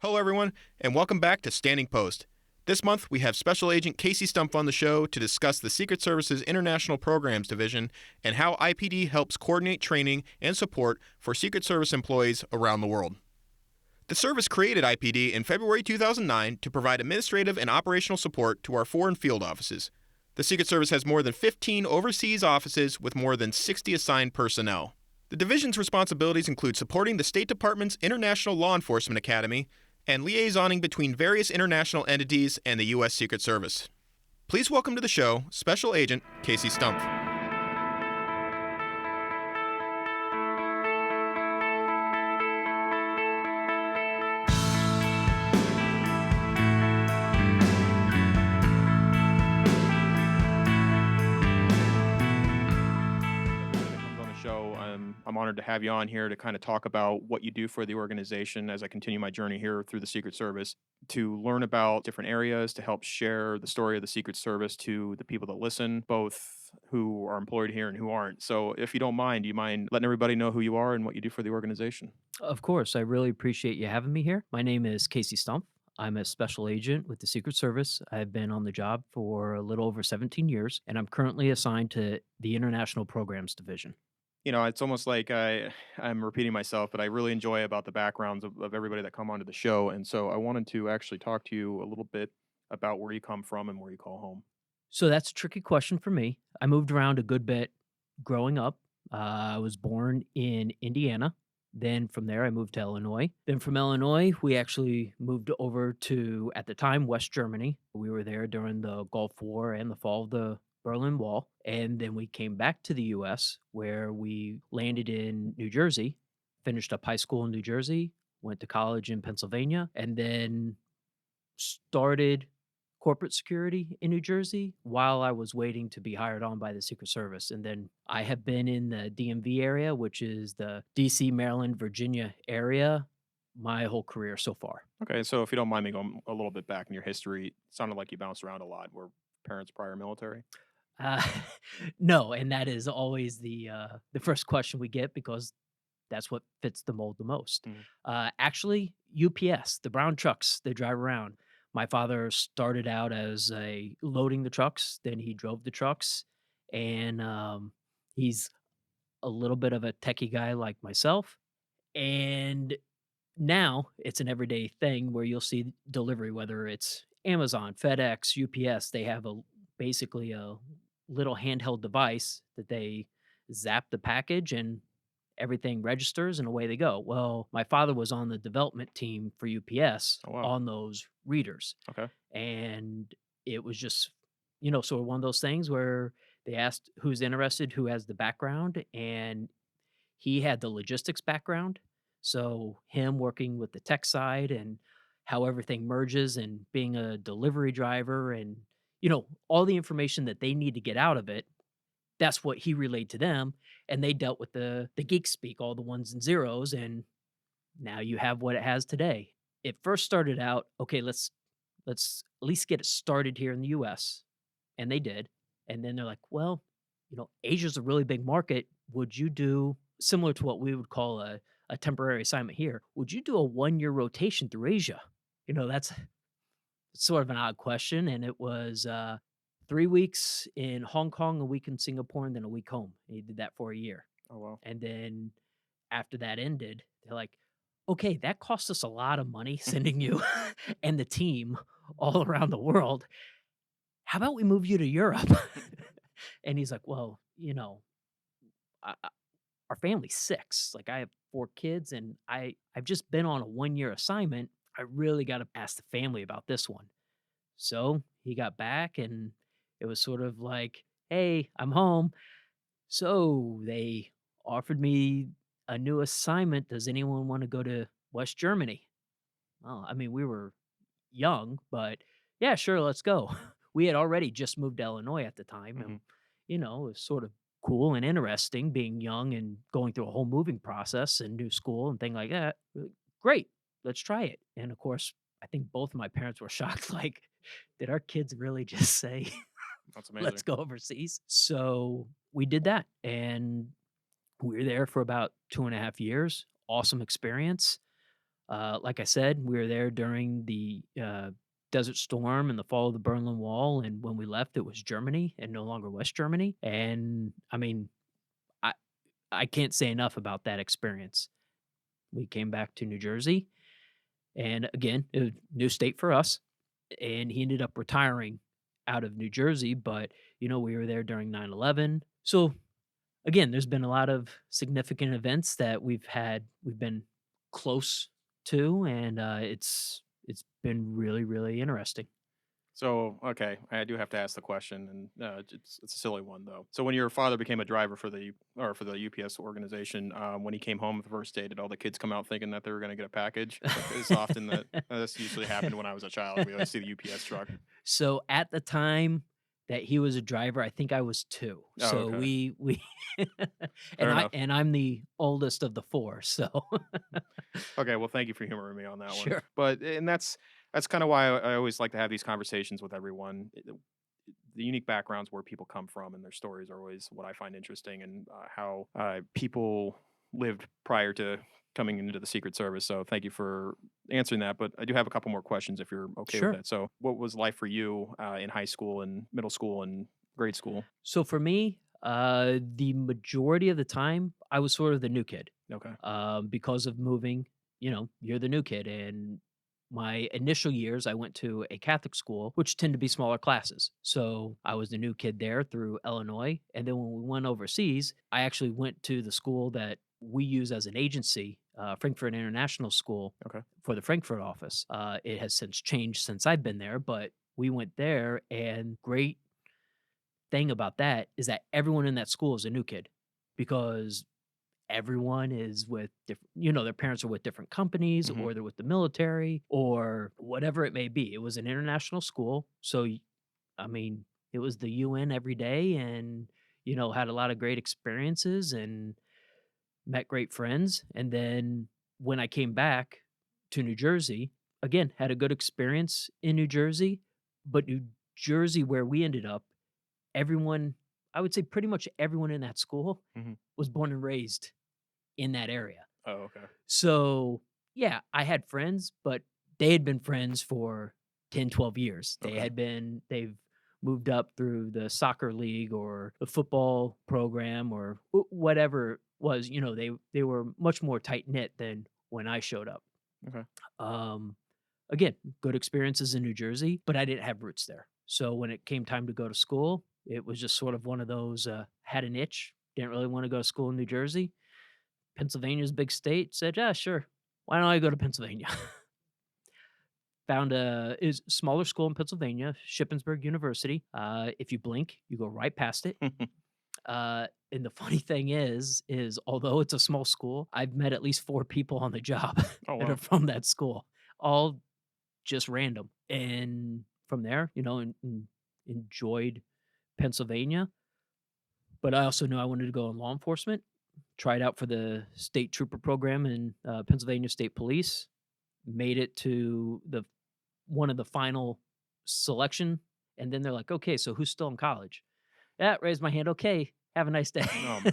Hello, everyone, and welcome back to Standing Post. This month, we have Special Agent Casey Stumpf on the show to discuss the Secret Service's International Programs Division and how IPD helps coordinate training and support for Secret Service employees around the world. The service created IPD in February 2009 to provide administrative and operational support to our foreign field offices. The Secret Service has more than 15 overseas offices with more than 60 assigned personnel. The division's responsibilities include supporting the State Department's International Law Enforcement Academy and liaisoning between various international entities and the U.S. Secret Service. Please welcome to the show Special Agent Casey Stumpf. I'm honored to have you on here to kind of talk about what you do for the organization as I continue my journey here through the Secret Service, to learn about different areas, to help share the story of the Secret Service to the people that listen, both who are employed here and who aren't. So if you don't mind, do you mind letting everybody know who you are and what you do for the organization? Of course, I really appreciate you having me here. My name is Casey Stumpf. I'm a special agent with the Secret Service. I've been on the job for a little over 17 years, and I'm currently assigned to the International Programs Division. You know, it's almost like I'm repeating myself, but I really enjoy about the backgrounds of everybody that come onto the show. And so I wanted to actually talk to you a little bit about where you come from and where you call home. So that's a tricky question for me. I moved around a good bit growing up. I was born in Indiana. Then from there, I moved to Illinois. Then from Illinois, we actually moved over to, at the time, West Germany. We were there during the Gulf War and the fall of the Berlin Wall. And then we came back to the US, where we landed in New Jersey, finished up high school in New Jersey, went to college in Pennsylvania, and then started corporate security in New Jersey while I was waiting to be hired on by the Secret Service. And then I have been in the DMV area, which is the DC, Maryland, Virginia area, my whole career so far. Okay, so if you don't mind me going a little bit back in your history, it sounded like you bounced around a lot. Were parents prior military? Uh, no, and that is always the first question we get because that's what fits the mold the most. Mhm. Actually, UPS, the brown trucks they drive around. My father started out as a loading the trucks, then he drove the trucks, and he's a little bit of a techie guy like myself. And now it's an everyday thing where you'll see delivery, whether it's Amazon, FedEx, UPS. They have basically a little handheld device that they zap the package and everything registers and away they go. Well, my father was on the development team for UPS Oh, wow. on those readers. Okay. And it was just, sort of one of those things where they asked who's interested, who has the background, and he had the logistics background. So him working with the tech side and how everything merges and being a delivery driver and all the information that they need to get out of it, that's what he relayed to them, and they dealt with the geek speak, all the ones and zeros, and now you have what it has today. It first started out, okay, let's at least get it started here in the US, and they did. And then they're like, well, Asia's a really big market. Would you do similar to what we would call a temporary assignment here? Would you do a 1-year rotation through Asia? That's sort of an odd question. And it was 3 weeks in Hong Kong, a week in Singapore, and then a week home. And he did that for a year. Oh, wow. And then after that ended, they're like, okay, that cost us a lot of money sending you and the team all around the world. How about we move you to Europe? And he's like, well, I, our family's 6. Like, I have 4 kids, and I've just been on a 1-year assignment. I really got to ask the family about this one. So he got back, and it was sort of like, hey, I'm home. So they offered me a new assignment. Does anyone want to go to West Germany? Well, I mean, we were young, but yeah, sure, let's go. We had already just moved to Illinois at the time, Hmm. and it was sort of cool and interesting being young and going through a whole moving process and new school and thing like that. We're like, great, let's try it. And of course, I think both of my parents were shocked. Like, did our kids really just say, That's let's amazing. go overseas? So we did that, and we were there for about 2.5 years. Awesome experience. Like I said, we were there during the Desert Storm and the fall of the Berlin Wall, and when we left, it was Germany and no longer West Germany. And I mean, I I can't say enough about that experience. We came back to New Jersey, and again, it was new state for us. And he ended up retiring out of New Jersey, but we were there during 9/11. So again, there's been a lot of significant events that we've been close to, and it's been really, really interesting. So, okay, I do have to ask the question, and it's a silly one though. So, when your father became a driver for for the UPS organization, when he came home the first day, did all the kids come out thinking that they were going to get a package? Like, it's often that this usually happened when I was a child. We always see the UPS truck. So at the time that he was a driver, I think I was 2. Oh, So okay, we fair enough. and I'm the oldest of the 4, so Okay, well, thank you for humoring me on that one. sure. But and that's kind of why I always like to have these conversations with everyone. The unique backgrounds where people come from and their stories are always what I find interesting, and how people lived prior to coming into the Secret Service. So thank you for answering that. But I do have a couple more questions if you're okay with Sure. that. So, what was life for you in high school and middle school and grade school? So for me, the majority of the time, I was sort of the new kid, Okay. because of moving. You're the new kid, and my initial years, I went to a Catholic school, which tend to be smaller classes. So I was the new kid there through Illinois, and then when we went overseas, I actually went to the school that we use as an agency, Frankfurt International School, Okay. for the Frankfurt office. It has since changed since I've been there, but we went there, and great thing about that is that everyone in that school is a new kid because everyone is with different, their parents are with different companies Hmm. or they're with the military or whatever it may be. It was an international school. So, I mean, it was the UN every day and, had a lot of great experiences and met great friends. And then when I came back to New Jersey, again, had a good experience in New Jersey, but New Jersey, where we ended up, everyone, I would say pretty much everyone in that school Hmm. was born and raised in that area. Oh, okay. So, yeah, I had friends, but they had been friends for 10, 12 years. Okay. They've moved up through the soccer league or the football program or whatever it was, they were much more tight knit than when I showed up. Okay. Um, Again, good experiences in New Jersey, but I didn't have roots there. So when it came time to go to school, it was just sort of one of those, had an itch, didn't really want to go to school in New Jersey. Pennsylvania's a big state, said, yeah, sure. Why don't I go to Pennsylvania? Found a is smaller school in Pennsylvania, Shippensburg University. If you blink, you go right past it. And the funny thing is although it's a small school, I've met at least 4 people on the job Oh, that are wow. from that school, all just random. And from there, enjoyed Pennsylvania, but I also knew I wanted to go in law enforcement. Tried out for the state trooper program in Pennsylvania State Police. Made it to the one of the final selection, and then they're like, "Okay, so who's still in college?" Yeah, raised my hand. Okay, have a nice day. Um,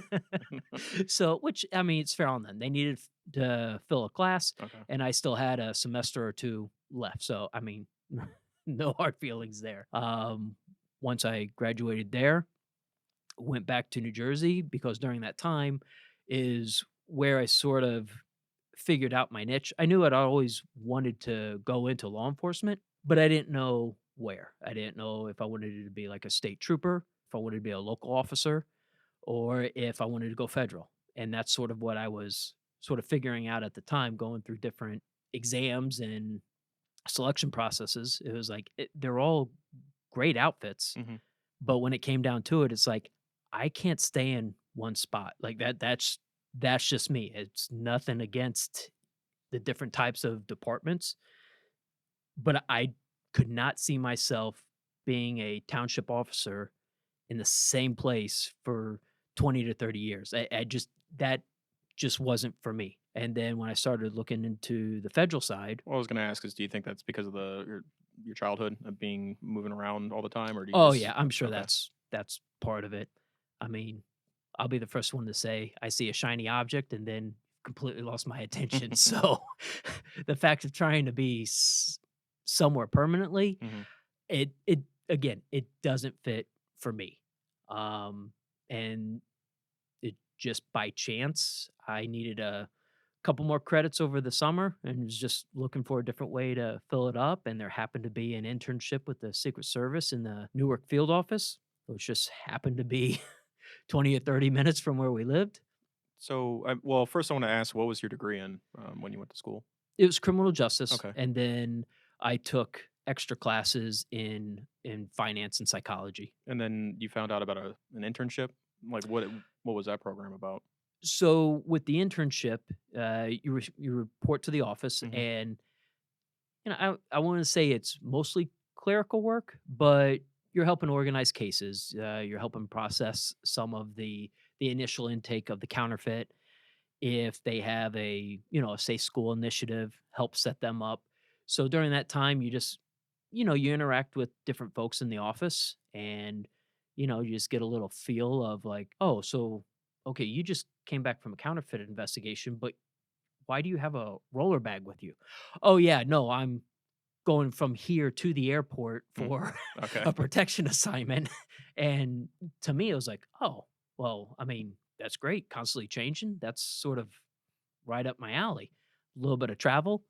So, which I mean, it's fair on them. They needed to fill a class, okay. and I still had a semester or 2 left. So, I mean, no hard feelings there. Once I graduated there, went back to New Jersey because during that time is where I sort of figured out my niche. I knew I'd always wanted to go into law enforcement, but I didn't know where. I didn't know if I wanted to be like a state trooper, if I wanted to be a local officer, or if I wanted to go federal. And that's sort of what I was sort of figuring out at the time, going through different exams and selection processes. It was like they're all great outfits, Hmm. but when it came down to it, it's like, I can't stay in one spot. Like that's just me. It's nothing against the different types of departments, but I could not see myself being a township officer in the same place for 20 to 30 years. I just that just wasn't for me. And then when I started looking into the federal side, What I was gonna ask is, do you think that's because of your childhood of being moving around all the time, or do you oh just yeah, I'm sure okay? that's part of it. I mean, I'll be the first one to say I see a shiny object and then completely lost my attention. So the fact of trying to be somewhere permanently, Mhm. it again, it doesn't fit for me. Um, and it just by chance, I needed a couple more credits over the summer and was just looking for a different way to fill it up. And there happened to be an internship with the Secret Service in the Newark field office, which just happened to be 20 or 30 minutes from where we lived. So, well, first I wanna ask, what was your degree in, when you went to school? It was criminal justice, Okay. and then I took extra classes in finance and psychology. And then you found out about an internship? Like, what was that program about? So with the internship, you report to the office, Mhm. and I want to say it's mostly clerical work, but you're helping organize cases. You're helping process some of the initial intake of the counterfeit. If they have a safe school initiative, help set them up. So during that time, you interact with different folks in the office, and you just get a little feel of like, oh, so okay, you just came back from a counterfeit investigation, but why do you have a roller bag with you? Oh yeah, no, I'm going from here to the airport Mm. for Okay. a protection assignment. And to me, it was like, oh, well, I mean, that's great. Constantly changing. That's sort of right up my alley. A little bit of travel.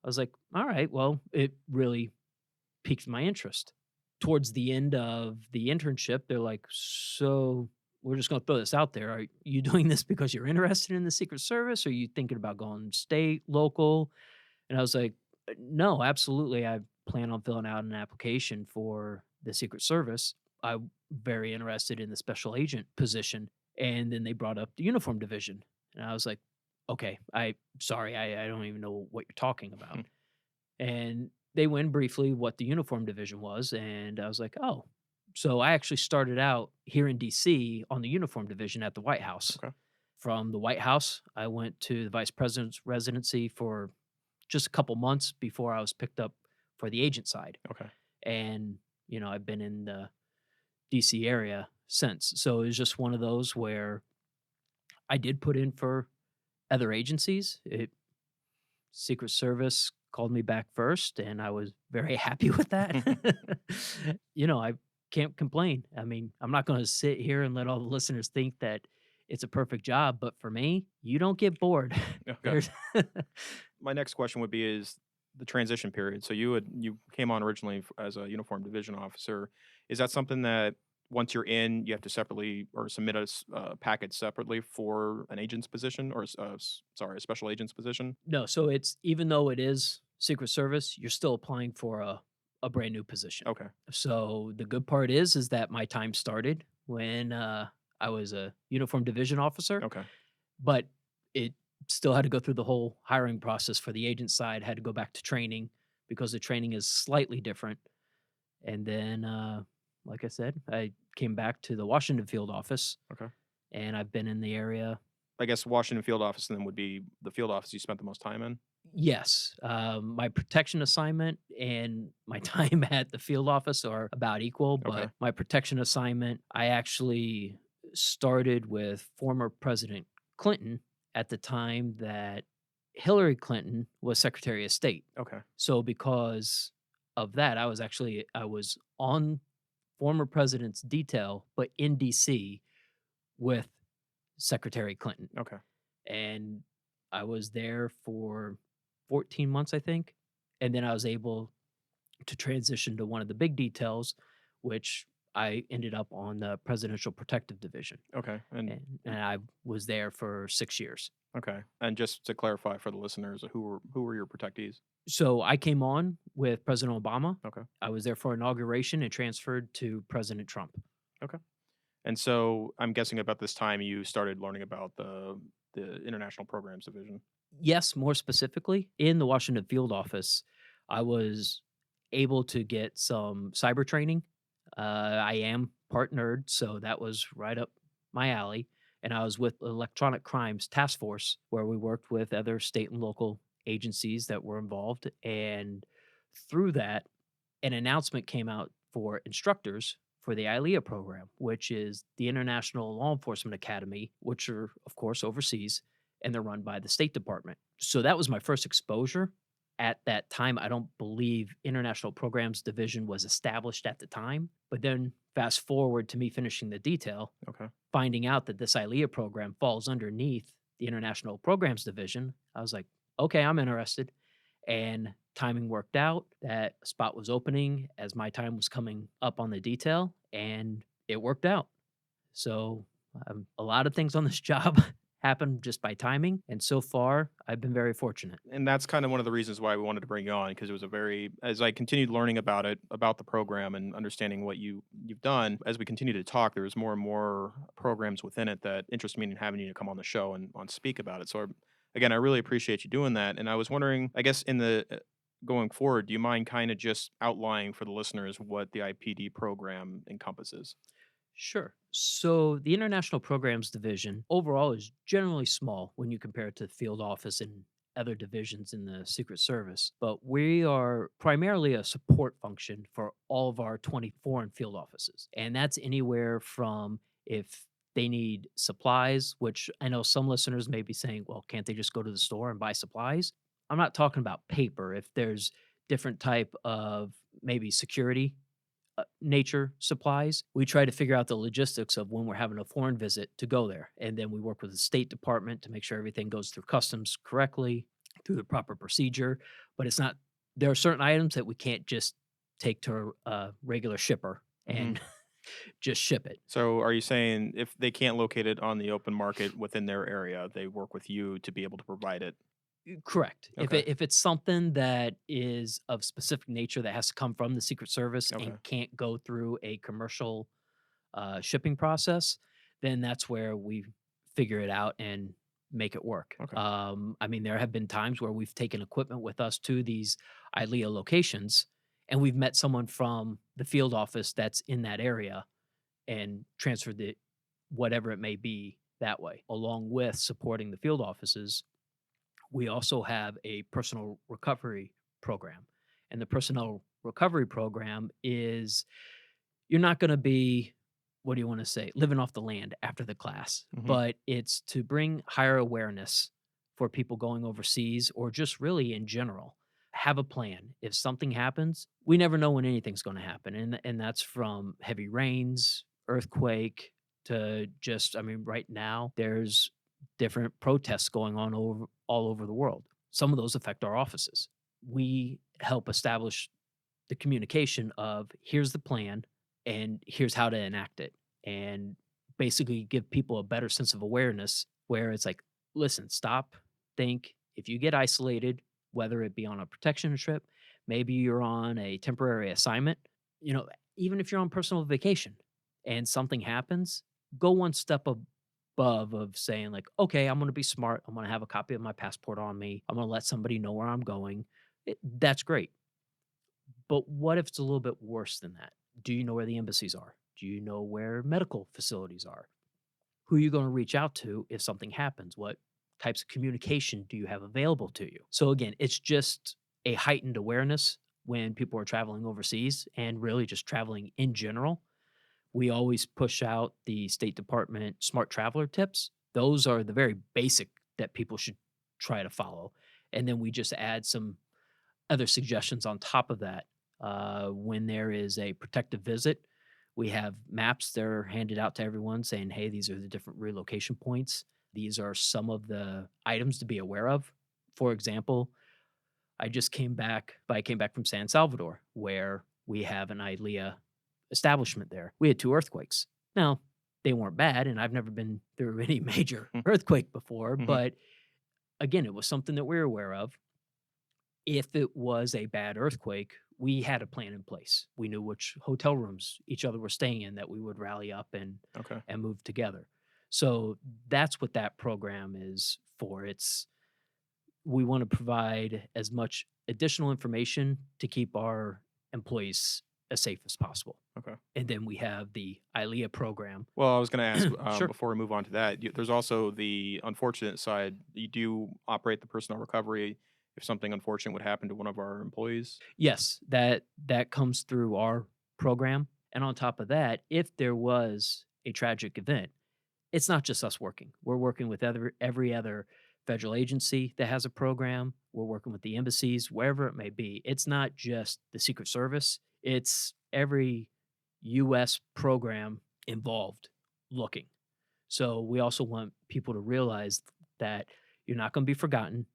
I was like, all right, well, it really piqued my interest. Towards the end of the internship, they're like, so we're just going to throw this out there. Are you doing this because you're interested in the Secret Service? Or are you thinking about going state, local? And I was like, no, absolutely. I plan on filling out an application for the Secret Service. I'm very interested in the special agent position. And then they brought up the uniform division. And I was like, okay, sorry, I don't even know what you're talking about. And they went briefly what the uniform division was. And I was like, oh. So I actually started out here in DC on the uniform division at the White House. Okay. From the White House, I went to the vice president's residency for just a couple months before I was picked up for the agent side. Okay. And, I've been in the DC area since. So it was just one of those where I did put in for other agencies. Secret Service called me back first, and I was very happy with that. I can't complain. I mean, I'm not going to sit here and let all the listeners think that it's a perfect job, but for me, you don't get bored. Okay. There's My next question would be is the transition period. So you came on originally as a uniform division officer. Is that something that once you're in, you have to separately or submit package separately for an agent's position or sorry, a special agent's position? No, so it's even though it is Secret Service, you're still applying for a brand new position. Okay. So the good part is that my time started when I was a uniform division officer, Okay. but it still had to go through the whole hiring process for the agent side, had to go back to training because the training is slightly different. And then like I said, I came back to the Washington field office Okay. and I've been in the area. I guess Washington field office then would be the field office you spent the most time in. Yes, my protection assignment and my time at the field office are about equal, Okay. but my protection assignment, I actually started with former President Clinton at the time that Hillary Clinton was Secretary of State. Okay. So because of that, I was on former president's detail, but in DC with Secretary Clinton. Okay. And I was there for 14 months, I think. And then I was able to transition to one of the big details, which I ended up on the Presidential Protective Division. Okay. And I was there for 6 years. Okay. And just to clarify for the listeners, who were your protectees? So I came on with President Obama. Okay. I was there for inauguration and transferred to President Trump. Okay. And so I'm guessing about this time you started learning about the International Programs Division. Yes, more specifically, in the Washington field office, I was able to get some cyber training. I am part nerd, so that was right up my alley. And I was with Electronic Crimes Task Force, where we worked with other state and local agencies that were involved. And through that, an announcement came out for instructors for the ILEA program, which is the International Law Enforcement Academy, which are, of course, overseas. and they're run by the State Department. So that was my first exposure. At that time, I don't believe International Programs Division was established at the time. But then fast forward to me finishing the detail, Okay. finding out that this ILEA program falls underneath the International Programs Division, I was like, okay, I'm interested. And timing worked out. That spot was opening as my time was coming up on the detail, and it worked out. So a lot of things on this job happened just by timing. And so far, I've been very fortunate. And that's kind of one of the reasons why we wanted to bring you on, because it was a very, as I continued learning about it, about the program and understanding what you've done, as we continued to talk, there was more and more programs within it that interest me in having you to come on the show and on speak about it. So again, I really appreciate you doing that. And I was wondering, I guess in the going forward, do you mind kind of just outlining for the listeners what the IPD program encompasses? Sure. So the International Programs Division overall is generally small when you compare it to the field office and other divisions in the Secret Service, but we are primarily a support function for all of our 20 foreign field offices. And that's anywhere from if they need supplies, which I know some listeners may be saying, well, can't they just go to the store and buy supplies? I'm not talking about paper. If there's different type of maybe security nature supplies. We try to figure out the logistics of when we're having a foreign visit to go there. And then we work with the State Department to make sure everything goes through customs correctly, through the proper procedure. But it's not, there are certain items that we can't just take to a regular shipper Hmm. and just ship it. So are you saying if they can't locate it on the open market within their area, they work with you to be able to provide it? Correct. Okay. If it's something that is of specific nature that has to come from the Secret Service Okay. and can't go through a commercial shipping process, then that's where we figure it out and make it work. Okay. I mean, there have been times where we've taken equipment with us to these ILEA locations, and we've met someone from the field office that's in that area and transferred it, whatever it may be, that way. Along with supporting the field offices, we also have a personal recovery program. And the personal recovery program is you're not going to be, what do you want to say, living off the land after the class, Hmm. but it's to bring higher awareness for people going overseas or just really in general. Have a plan. If something happens, we never know when anything's going to happen. And that's from heavy rains, earthquake to just, I mean, right now there's different protests going on all over the world. Some of those affect our offices. We help establish the communication of here's the plan and here's how to enact it, and basically give people a better sense of awareness where it's like, listen, stop, think. If you get isolated, whether it be on a protection trip, maybe you're on a temporary assignment, you know, even if you're on personal vacation and something happens, go one step above of saying like, okay, I'm going to be smart. I'm going to have a copy of my passport on me. I'm going to let somebody know where I'm going. That's great. But what if it's a little bit worse than that? Do you know where the embassies are? Do you know where medical facilities are? Who are you going to reach out to if something happens? What types of communication do you have available to you? So, again, it's just a heightened awareness when people are traveling overseas and really just traveling in general. We always push out the State Department smart traveler tips. Those are the very basic that people should try to follow. And then we just add some other suggestions on top of that. When there is a protective visit, we have maps that are handed out to everyone saying, hey, these are the different relocation points. These are some of the items to be aware of. For example, I came back from San Salvador, where we have an ILEA establishment there. We had two earthquakes. Now, they weren't bad, and I've never been through any major earthquake before, Hmm. but again, it was something that we were aware of. If it was a bad earthquake, we had a plan in place. We knew which hotel rooms each other were staying in that we would rally up Okay. and move together. So that's what that program is for. It's we want to provide as much additional information to keep our employees as safe as possible. Okay. And then we have the ILEA program. Well, I was going to ask Sure. before we move on to that. There's also the unfortunate side. You do operate the personal recovery if something unfortunate would happen to one of our employees. Yes, that comes through our program. And on top of that, if there was a tragic event, it's not just us working. We're working with every other federal agency that has a program. We're working with the embassies, wherever it may be. It's not just the Secret Service, it's every US program involved looking. So we also want people to realize that you're not going to be forgotten.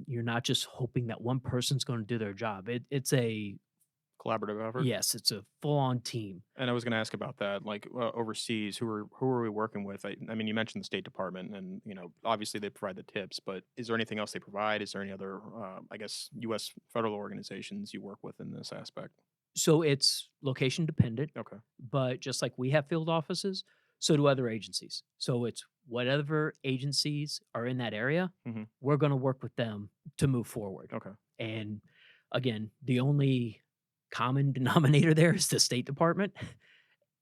You're not just hoping that one person's going to do their job. It's a Collaborative effort. yes, it's a full on team. And I was going to ask about that, like overseas, who are we working with? I mean, you mentioned the State Department, and obviously they provide the tips, but is there anything else they provide? Is there any other, I guess, U.S. federal organizations you work with in this aspect? So it's location dependent, Okay. but just like we have field offices, so do other agencies. So it's whatever agencies are in that area, Hmm. we're going to work with them to move forward. Okay. And again, the only common denominator there is the State Department.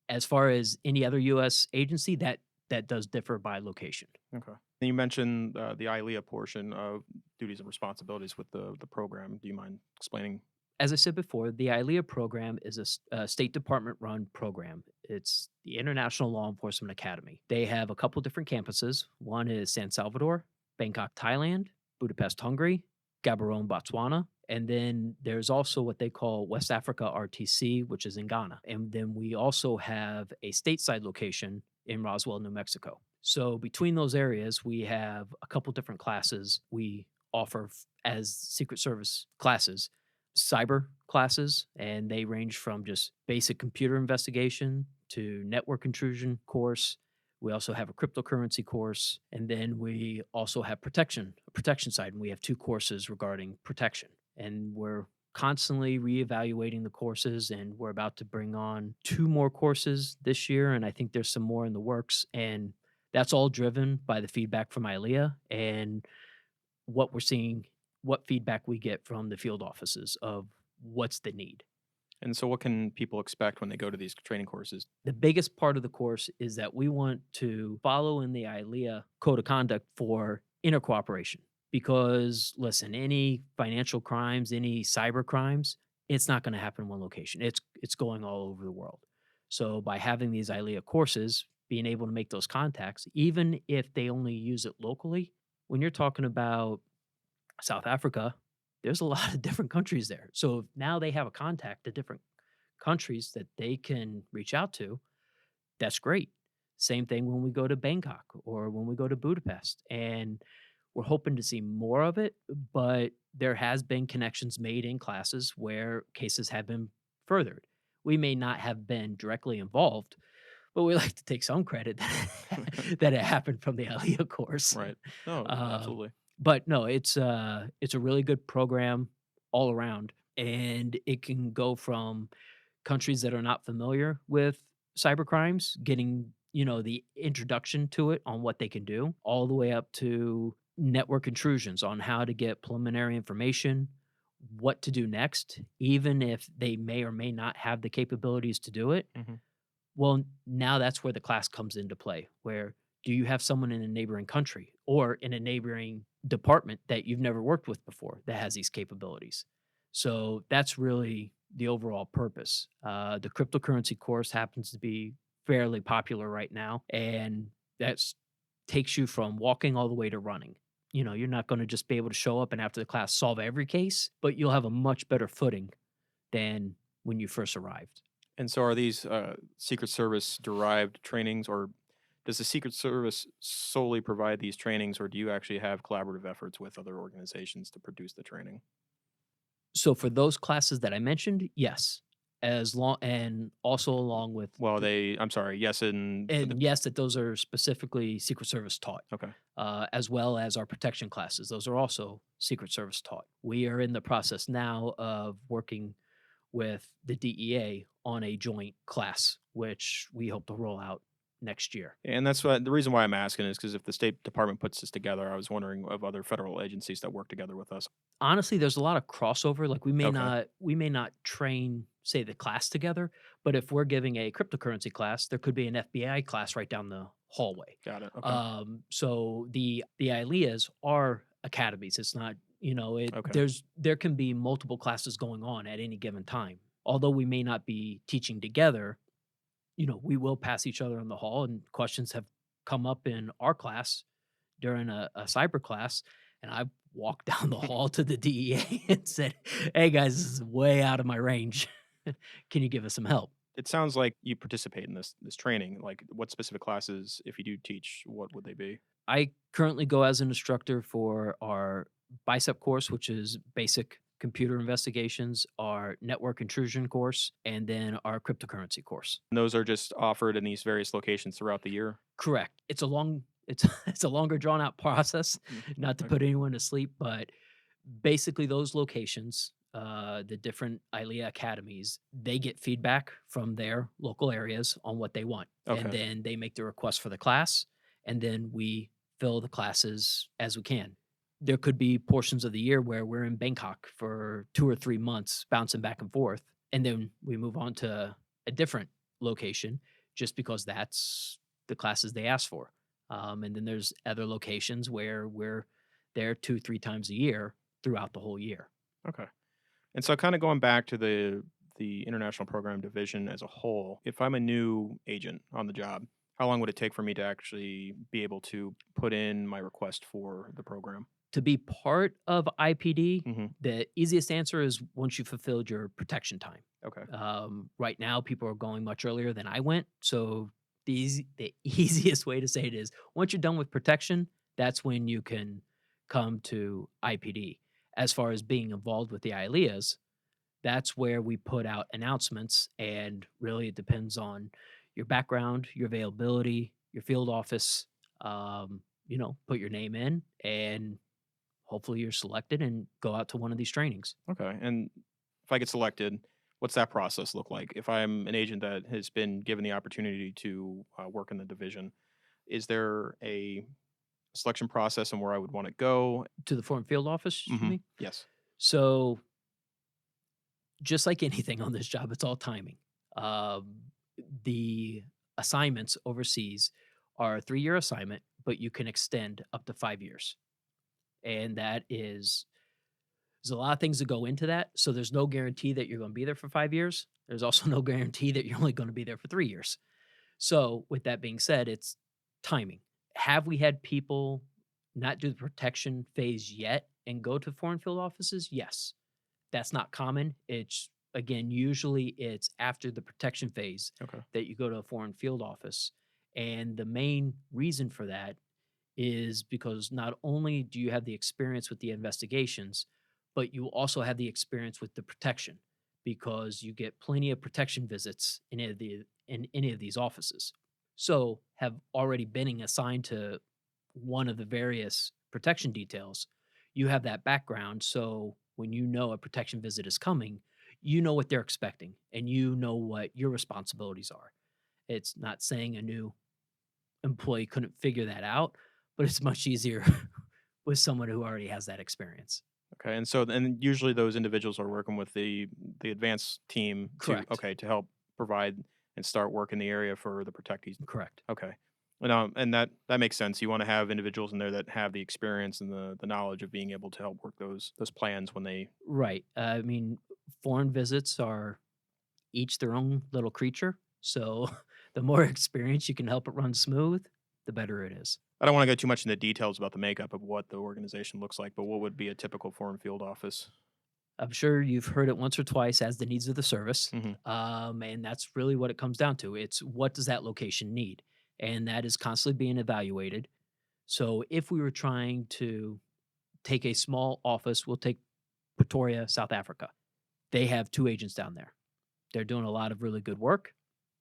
As far as any other US agency, that does differ by location. Okay. And you mentioned the ILEA portion of duties and responsibilities with the program. Do you mind explaining? As I said before, the ILEA program is a State Department run program. It's the International Law Enforcement Academy. They have a couple different campuses. One is San Salvador, Bangkok, Thailand, Budapest, Hungary, Gaborone, Botswana. And then there's also what they call West Africa RTC, which is in Ghana. And then we also have a stateside location in Roswell, New Mexico. So between those areas, we have a couple different classes we offer as Secret Service classes, cyber classes, and they range from just basic computer investigation to network intrusion course. We also have a cryptocurrency course, and then we also have a protection side, and we have two courses regarding protection. And we're constantly reevaluating the courses, and we're about to bring on two more courses this year, and I think there's some more in the works. And that's all driven by the feedback from ILEA and what we're seeing, what feedback we get from the field offices of what's the need. And so, what can people expect when they go to these training courses? The biggest part of the course is that we want to follow in the ILEA code of conduct for intercooperation. Because listen, any financial crimes, any cyber crimes, it's not going to happen in one location. It's going all over the world. So by having these ILEA courses, being able to make those contacts, even if they only use it locally, when you're talking about South Africa, there's a lot of different countries there. So if now they have a contact to different countries that they can reach out to, that's great. Same thing when we go to Bangkok or when we go to Budapest. And we're hoping to see more of it, but there has been connections made in classes where cases have been furthered. We may not have been directly involved, but we like to take some credit that it happened from the Aliyah course. Right. No, Uh, absolutely. but no, it's a really good program all around, and it can go from countries that are not familiar with cyber crimes, getting the introduction to it on what they can do, all the way up to network intrusions on how to get preliminary information, what to do next, even if they may or may not have the capabilities to do it. Hmm. Well, now that's where the class comes into play. Where do you have someone in a neighboring country or in a neighboring department that you've never worked with before that has these capabilities? So that's really the overall purpose. The cryptocurrency course happens to be fairly popular right now, and that takes you from walking all the way to running. You're not going to just be able to show up and after the class solve every case, but you'll have a much better footing than when you first arrived. And so, are these Secret Service derived trainings, or does the Secret Service solely provide these trainings, or do you actually have collaborative efforts with other organizations to produce the training? So for those classes that I mentioned, yes, as long and also along with Well, I'm sorry, yes, and yes, that those are specifically Secret Service taught, okay. as well as our protection classes. Those are also Secret Service taught. We are in the process now of working with the DEA on a joint class, which we hope to roll out next year. And that's the reason why I'm asking is because if the State Department puts this together, I was wondering of other federal agencies that work together with us. Honestly, there's a lot of crossover. Like Okay, we may not train, say, the class together, but if we're giving a cryptocurrency class, there could be an FBI class right down the hallway. got it. Okay, So the ILEAs are academies. It's not, okay, there can be multiple classes going on at any given time. Although we may not be teaching together, we will pass each other in the hall, and questions have come up in our class during a cyber class, and I walked down the hall to the DEA and said, "Hey guys, this is way out of my range. Can you give us some help?" It sounds like you participate in this training. Like, what specific classes, if you do teach, what would they be? I currently go as an instructor for our bicep course, which is basic computer investigations, our network intrusion course, and then our cryptocurrency course. And those are just offered in these various locations throughout the year? Correct. It's it's a longer drawn out process, Mm, not to okay. put anyone to sleep, but basically those locations, the different ILEA academies, they get feedback from their local areas on what they want. And Okay. then they make the request for the class, and then we fill the classes as we can. There could be portions of the year where we're in Bangkok for 2 or 3 months, bouncing back and forth. And then we move on to a different location just because that's the classes they asked for. And then there's other locations where we're there 2, 3 times a year throughout the whole year. Okay. And so kind of going back to the international program division as a whole, if I'm a new agent on the job, how long would it take for me to actually be able to put in my request for the program? To be part of IPD, Hmm. the easiest answer is once you fulfilled your protection time. Okay. Right now, people are going much earlier than I went. So the easiest way to say it is once you're done with protection, that's when you can come to IPD. As far as being involved with the ILEAs, that's where we put out announcements, and really it depends on your background, your availability, your field office. Put your name in, and hopefully you're selected and go out to one of these trainings. Okay. And if I get selected, what's that process look like? If I'm an agent that has been given the opportunity to work in the division, is there a selection process and where I would want to go? To the foreign field office, you Hmm. mean? Yes. So, just like anything on this job, it's all timing. Um, the assignments overseas are a 3-year assignment, but you can extend up to 5 years. And there's a lot of things that go into that. So there's no guarantee that you're going to be there for 5 years. There's also no guarantee that you're only going to be there for 3 years. So, with that being said, it's timing. Have we had people not do the protection phase yet and go to foreign field offices? Yes. That's not common. It's again, usually it's after the protection phase Okay. that you go to a foreign field office. And the main reason for that is because not only do you have the experience with the investigations, but you also have the experience with the protection because you get plenty of protection visits in any of these offices. So, have already been assigned to one of the various protection details, you have that background. So, when you know a protection visit is coming, you know what they're expecting and you know what your responsibilities are. It's not saying a new employee couldn't figure that out, but it's much easier with someone who already has that experience. Okay. And usually those individuals are working with the advanced team Correct. to help provide and start work in the area for the protectees. Correct. Okay. And that makes sense. You want to have individuals in there that have the experience and the knowledge of being able to help work those plans when they. Right. I mean, foreign visits are each their own little creature. So the more experience you can help it run smooth, the better it is. I don't want to go too much into details about the makeup of what the organization looks like, but what would be a typical foreign field office? I'm sure you've heard it once or twice as the needs of the service. Hmm. And that's really what it comes down to. It's what does that location need? And that is constantly being evaluated. So if we were trying to take a small office, we'll take Pretoria, South Africa. They have 2 agents down there. They're doing a lot of really good work.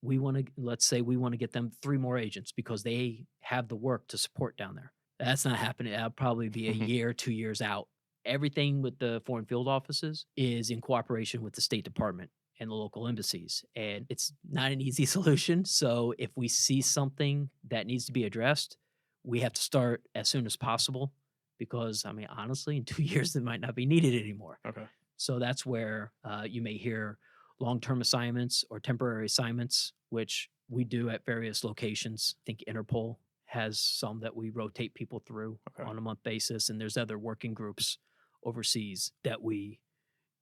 We want to, let's say we want to get them 3 more agents because they have the work to support down there. That's not happening. That'll probably be a year, 2 years out. Everything with the foreign field offices is in cooperation with the State Department and the local embassies. And it's not an easy solution. So if we see something that needs to be addressed, we have to start as soon as possible because, I mean, honestly, in 2 years, it might not be needed anymore. Okay. So that's where you may hear long-term assignments or temporary assignments, which we do at various locations. I think Interpol has some that we rotate people through Okay. on a month basis, and there's other working groups overseas that we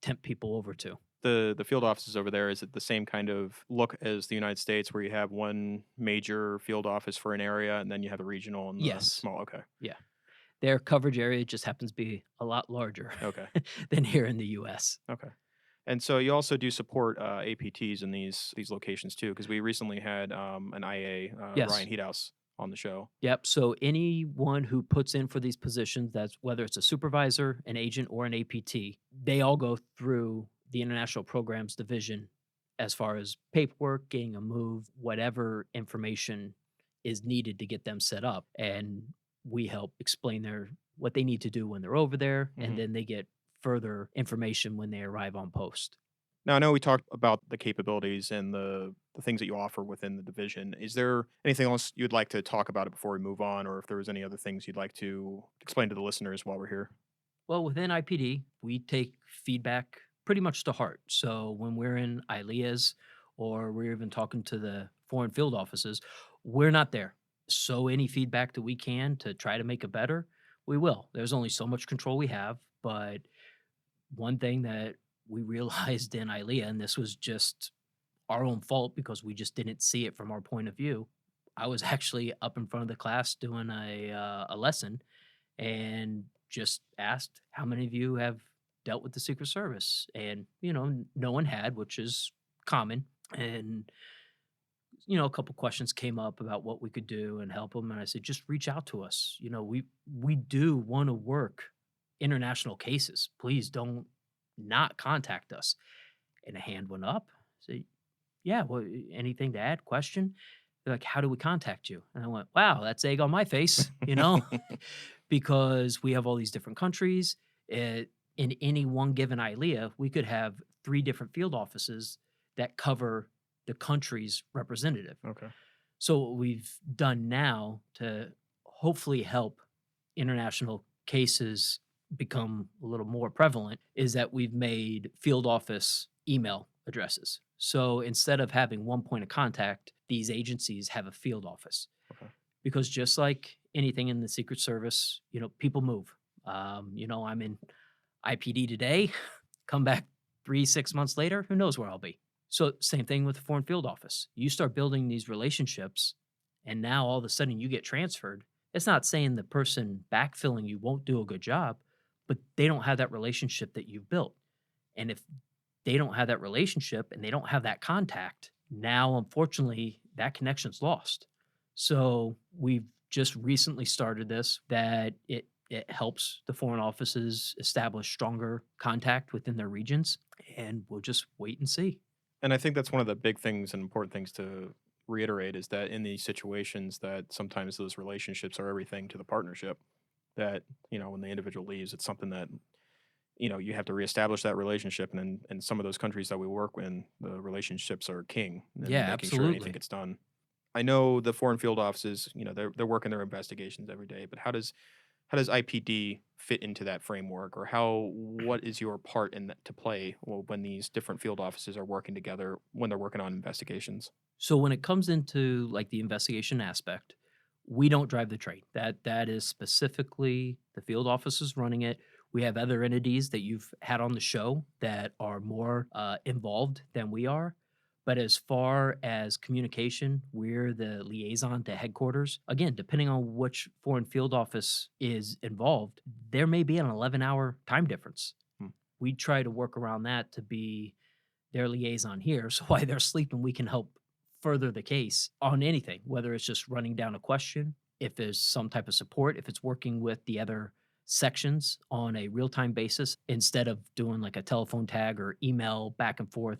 temp people over to. The field offices over there, is it the same kind of look as the United States where you have one major field office for an area and then you have the regional and the Yes. small? Okay. Yeah. Their coverage area just happens to be a lot larger Okay. than here in the US. Okay. And so you also do support APTs in these locations too, because we recently had an IA, Ryan Yes. Heathouse, on the show. Yep. So anyone who puts in for these positions, that's whether it's a supervisor, an agent, or an APT, they all go through the International Programs Division as far as paperwork, getting a move, whatever information is needed to get them set up. And we help explain what they need to do when they're over there, and Hmm. then they get further information when they arrive on post. Now I know we talked about the capabilities and the things that you offer within the division. Is there anything else you'd like to talk about it before we move on, or if there was any other things you'd like to explain to the listeners while we're here? Well, within IPD, we take feedback pretty much to heart. So when we're in ILEAs or we're even talking to the foreign field offices, we're not there. So any feedback that we can to try to make it better, we will. There's only so much control we have, but one thing that we realized in ILEA, and this was just our own fault because we just didn't see it from our point of view. I was actually up in front of the class doing a lesson and just asked how many of you have dealt with the Secret Service, and no one had, which is common. And a couple questions came up about what we could do and help them, and I said, just reach out to us. We do want to work international cases. Please don't not contact us. And a hand went up. Say, yeah, well, anything to add? Question? They're like, how do we contact you? And I went, wow, that's egg on my face, because we have all these different countries. In any one given ILEA, we could have 3 different field offices that cover the country's representative. Okay. So what we've done now to hopefully help international cases become a little more prevalent is that we've made field office email addresses. So instead of having one point of contact, these agencies have a field office. Okay. Because just like anything in the Secret Service, people move. I'm in IPD today, come back 3, 6 months later, who knows where I'll be. So same thing with the Foreign Field Office. You start building these relationships, and now all of a sudden you get transferred. It's not saying the person backfilling you won't do a good job, but they don't have that relationship that you've built. And if they don't have that relationship and they don't have that contact, now unfortunately that connection's lost. So we've just recently started this that it helps the foreign offices establish stronger contact within their regions, and we'll just wait and see. And I think that's one of the big things and important things to reiterate is that in these situations that sometimes those relationships are everything to the partnership. That, when the individual leaves, it's something that, you have to reestablish that relationship. And in some of those countries that we work in, the relationships are king Yeah, and making sure anything absolutely. gets done. I know the foreign field offices, they're working their investigations every day, but how does IPD fit into that framework, or what is your part in that to play when these different field offices are working together when they're working on investigations? So when it comes into like the investigation aspect, we don't drive the train. That is specifically the field offices running it. We have other entities that you've had on the show that are more involved than we are. But as far as communication, we're the liaison to headquarters. Again, depending on which foreign field office is involved, there may be an 11-hour time difference. Hmm. We try to work around that to be their liaison here. So while they're sleeping, we can help further the case on anything, whether it's just running down a question, if there's some type of support, if it's working with the other sections on a real time basis instead of doing like a telephone tag or email back and forth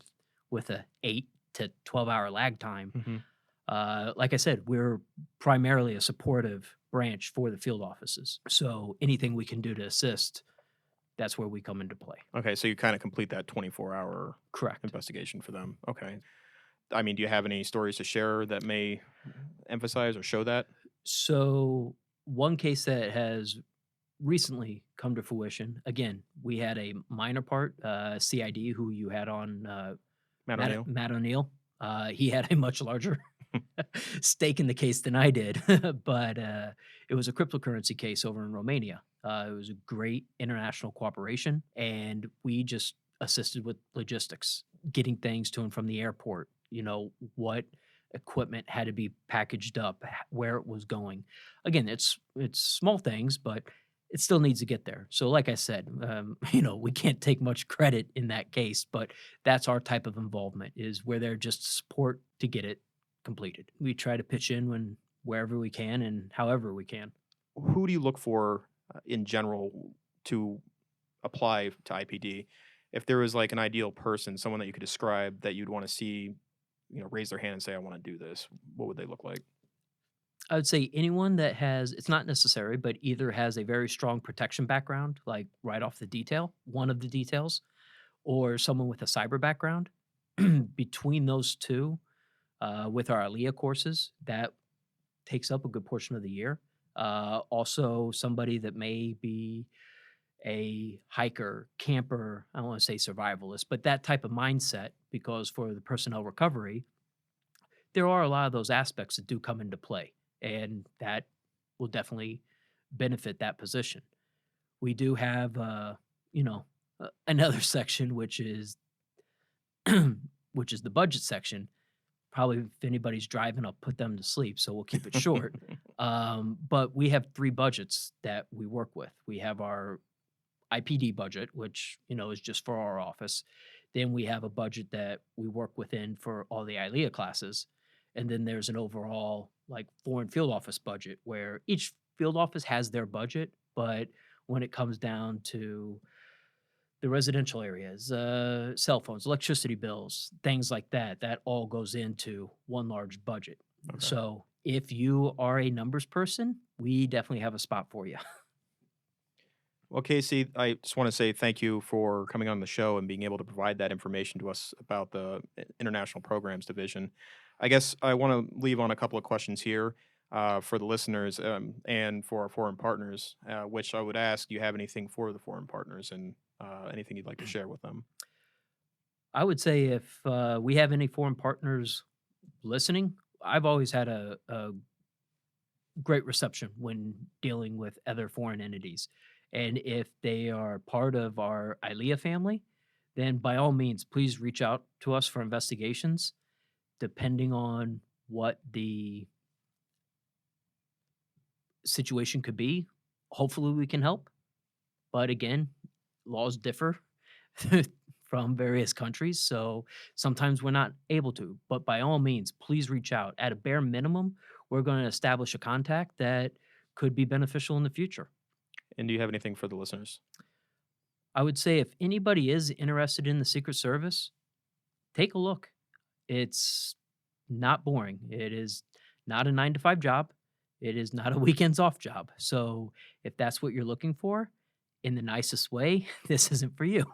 with a 8 to 12 hour lag time. Hmm. Like I said, we're primarily a supportive branch for the field offices. So anything we can do to assist, that's where we come into play. Okay, so you kind of complete that 24-hour Correct. investigation for them. Okay. I mean, do you have any stories to share that may emphasize or show that? So, one case that has recently come to fruition, again, we had a minor part, CID, who you had on Matt O'Neill? Matt O'Neill. He had a much larger stake in the case than I did, but it was a cryptocurrency case over in Romania. It was a great international cooperation, and we just assisted with logistics, getting things to and from the airport. What equipment had to be packaged up, where it was going. Again, it's small things, but it still needs to get there. So, like I said, we can't take much credit in that case, but that's our type of involvement is where they're just support to get it completed. We try to pitch in wherever we can and however we can. Who do you look for in general to apply to IPD? If there was like an ideal person, someone that you could describe that you'd want to see, raise their hand and say, "I want to do this," what would they look like? I would say anyone that has, it's not necessary, but either has a very strong protection background, like right off the detail, one of the details, or someone with a cyber background. Between those two, with our ILEA courses, that takes up a good portion of the year. Also, somebody that may be a hiker, camper, I don't want to say survivalist, but that type of mindset, because for the personnel recovery, there are a lot of those aspects that do come into play, and that will definitely benefit that position. We do have, another section, which is the budget section. Probably if anybody's driving, I'll put them to sleep, so we'll keep it short. But we have 3 budgets that we work with. We have our IPD budget, which, is just for our office. Then we have a budget that we work within for all the ILEA classes. And then there's an overall like foreign field office budget where each field office has their budget, but when it comes down to the residential areas, cell phones, electricity bills, things like that, that all goes into one large budget. Okay. So if you are a numbers person, we definitely have a spot for you. Well, Casey, I just want to say thank you for coming on the show and being able to provide that information to us about the International Programs Division. I guess I want to leave on a couple of questions here for the listeners and for our foreign partners, which I would ask, do you have anything for the foreign partners and anything you'd like to share with them? I would say if we have any foreign partners listening, I've always had a great reception when dealing with other foreign entities. And if they are part of our ILEA family, then by all means, please reach out to us for investigations, depending on what the situation could be. Hopefully, we can help. But again, laws differ from various countries. So sometimes we're not able to. But by all means, please reach out. At a bare minimum, we're going to establish a contact that could be beneficial in the future. And do you have anything for the listeners? I would say if anybody is interested in the Secret Service, take a look. It's not boring. It is not a 9 to 5 job. It is not a weekends off job. So if that's what you're looking for, in the nicest way, this isn't for you.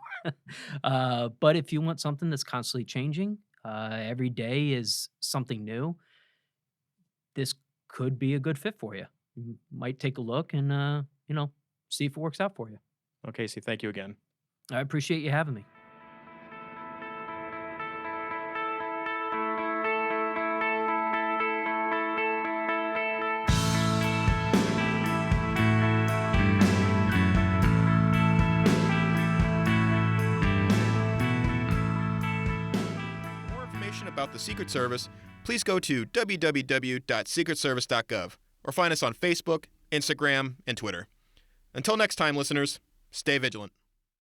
But if you want something that's constantly changing, every day is something new, this could be a good fit for you. You might take a look and, see if it works out for you. Okay, Casey, thank you again. I appreciate you having me. For more information about the Secret Service, please go to www.secretservice.gov or find us on Facebook, Instagram, and Twitter. Until next time, listeners, stay vigilant.